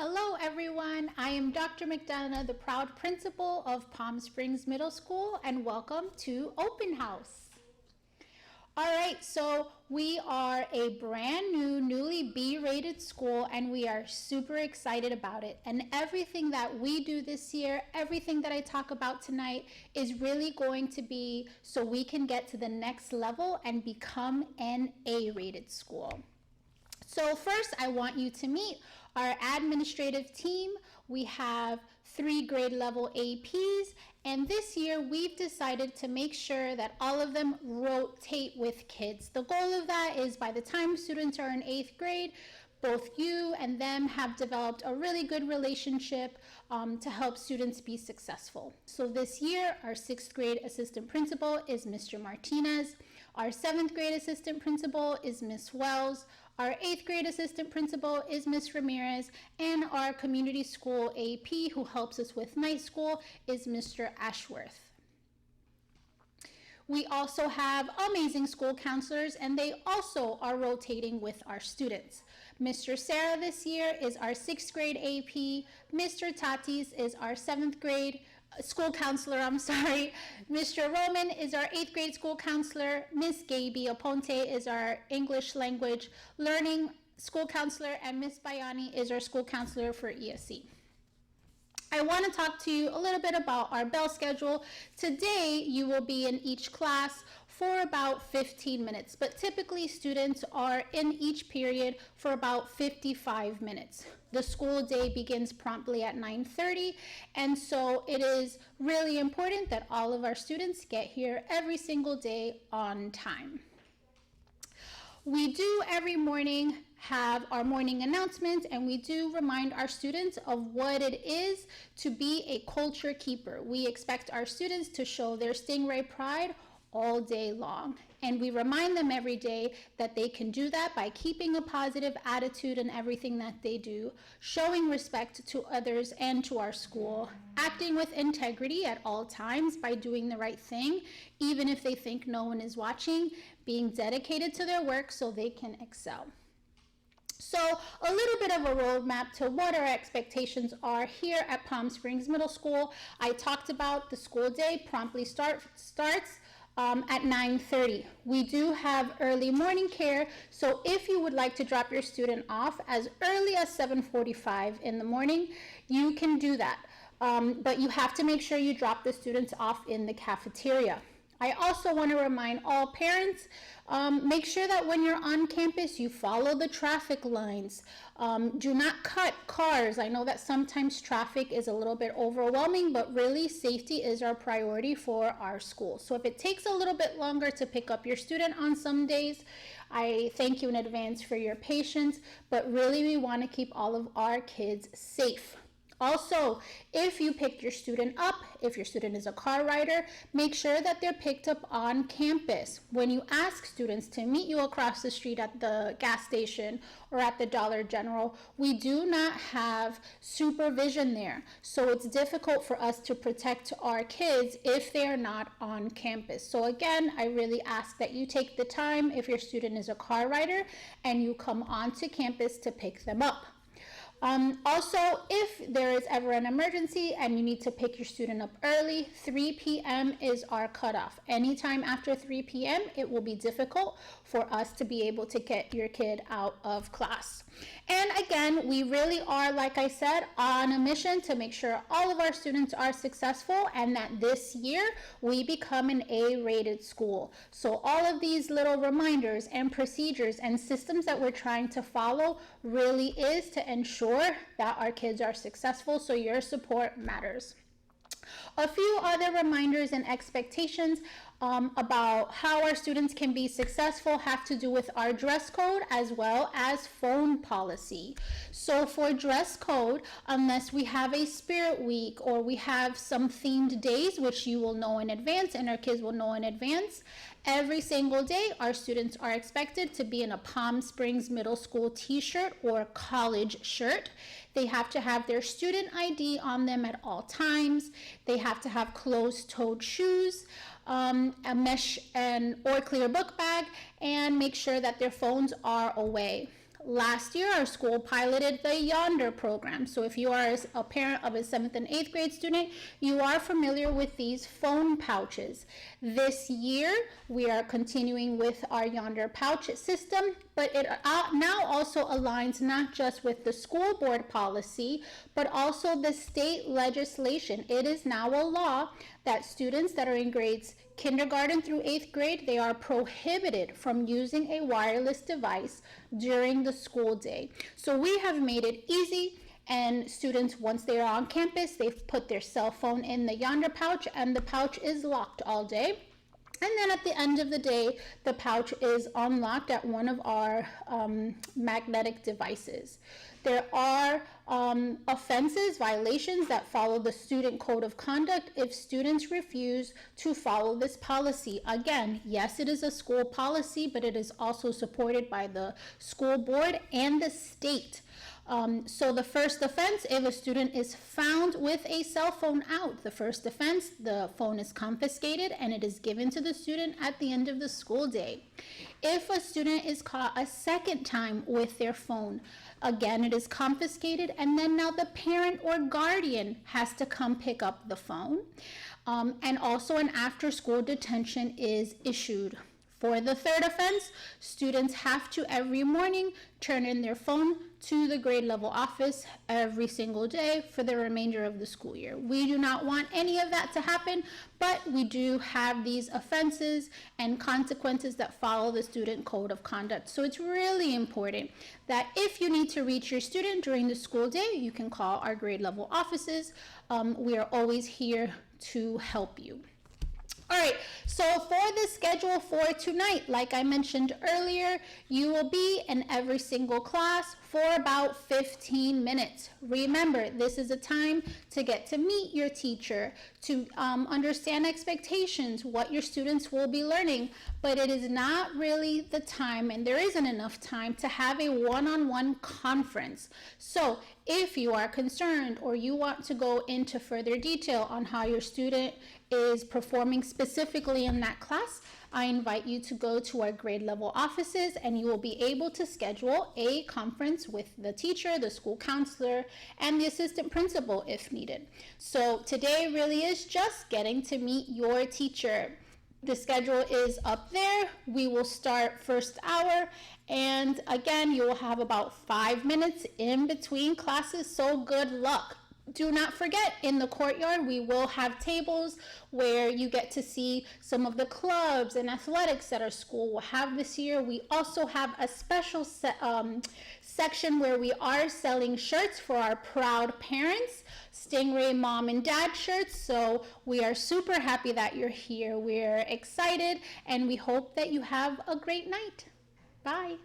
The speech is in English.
Hello everyone, I am Dr. McDonough, the proud principal of Palm Springs Middle School, and welcome to Open House. All right, so we are a brand new, newly B-rated school, and we are super excited about it. And everything that we do this year, everything that I talk about tonight is really going to be so we can get to the next level and become an A-rated school. So first, I want you to meet our administrative team. We have 3 grade level APs, and this year we've decided to make sure that all of them rotate with kids. The goal of that is by the time students are in 8th grade, both you and them have developed a really good relationship to help students be successful. So this year, our 6th grade assistant principal is Mr. Martinez. Our 7th grade assistant principal is Miss Wells. Our 8th grade assistant principal is Miss Ramirez, and our community school AP who helps us with night school is Mr. Ashworth. We also have amazing school counselors, and they also are rotating with our students. Mr. Sarah this year is our 6th grade AP. Mr. Tatis is our 7th grade school counselor, Mr. Roman is our 8th grade school counselor. Miss Gaby Aponte is our English language learning school counselor, and Miss Bayani is our school counselor for ESC. I want to talk to you a little bit about our bell schedule. Today, you will be in each class for about 15 minutes, but typically students are in each period for about 55 minutes. The school day begins promptly at 9:30, and so it is really important that all of our students get here every single day on time. We do every morning have our morning announcements, and we do remind our students of what it is to be a culture keeper. We expect our students to show their Stingray pride all day long, and we remind them every day that they can do that by keeping a positive attitude in everything that they do, showing respect to others and to our school, acting with integrity at all times by doing the right thing, even if they think no one is watching, being dedicated to their work so they can excel. So a little bit of a roadmap to what our expectations are here at Palm Springs Middle School. I talked about the school day promptly starts at 9:30. We do have early morning care, so if you would like to drop your student off as early as 7:45 in the morning, you can do that. But you have to make sure you drop the students off in the cafeteria. I also want to remind all parents, make sure that when you're on campus, you follow the traffic lines. Do not cut cars. I know that sometimes traffic is a little bit overwhelming, but really safety is our priority for our school. So if it takes a little bit longer to pick up your student on some days, I thank you in advance for your patience, but really we want to keep all of our kids safe. Also, if you picked your student up, if your student is a car rider, make sure that they're picked up on campus. When you ask students to meet you across the street at the gas station or at the Dollar General, we do not have supervision there. So it's difficult for us to protect our kids if they are not on campus. So again, I really ask that you take the time if your student is a car rider and you come onto campus to pick them up. Also, if there is ever an emergency and you need to pick your student up early, 3 p.m. is our cutoff. Anytime after 3 p.m., it will be difficult for us to be able to get your kid out of class. And again, we really are, like I said, on a mission to make sure all of our students are successful and that this year we become an A-rated school. So all of these little reminders and procedures and systems that we're trying to follow really is to ensure that our kids are successful, so your support matters. A few other reminders and expectations about how our students can be successful have to do with our dress code as well as phone policy. So for dress code, unless we have a spirit week or we have some themed days, which you will know in advance and our kids will know in advance, every single day our students are expected to be in a Palm Springs Middle School t-shirt or college shirt. They have to have their student ID on them at all times. They have to have closed-toed shoes, a mesh or clear book bag, and make sure that their phones are away. Last year, our school piloted the Yonder program. So if you are a parent of a 7th and 8th grade student, you are familiar with these phone pouches. This year, we are continuing with our Yonder pouch system, but it now also aligns not just with the school board policy, but also the state legislation. It is now a law that students that are in grades kindergarten through 8th grade, they are prohibited from using a wireless device during the school day. So we have made it easy, and students, once they are on campus, they've put their cell phone in the Yonder pouch, and the pouch is locked all day. And then at the end of the day, the pouch is unlocked at one of our magnetic devices. There are offenses, violations that follow the student code of conduct if students refuse to follow this policy. Again, yes, it is a school policy, but it is also supported by the school board and the state. So the first offense, if a student is found with a cell phone out, the first offense, the phone is confiscated and it is given to the student at the end of the school day. If a student is caught a second time with their phone, again, it is confiscated, and then now the parent or guardian has to come pick up the phone. And also an after-school detention is issued. For the third offense, students have to every morning turn in their phone to the grade level office every single day for the remainder of the school year. We do not want any of that to happen, but we do have these offenses and consequences that follow the student code of conduct. So it's really important that if you need to reach your student during the school day, you can call our grade level offices. We are always here to help you. All right, so for the schedule for tonight, like I mentioned earlier, you will be in every single class for about 15 minutes. Remember, this is a time to get to meet your teacher, to understand expectations, what your students will be learning, but it is not really the time, and there isn't enough time to have a one-on-one conference. So if you are concerned or you want to go into further detail on how your student is performing specifically in that class, I invite you to go to our grade level offices, and you will be able to schedule a conference with the teacher, the school counselor, and the assistant principal if needed. So today really is just getting to meet your teacher. The schedule is up there. We will start first hour, and again, you will have about 5 minutes in between classes, so good luck. Do not forget, in the courtyard, we will have tables where you get to see some of the clubs and athletics that our school will have this year. We also have a special section where we are selling shirts for our proud parents, Stingray Mom and Dad shirts. So we are super happy that you're here. We're excited, and we hope that you have a great night. Bye.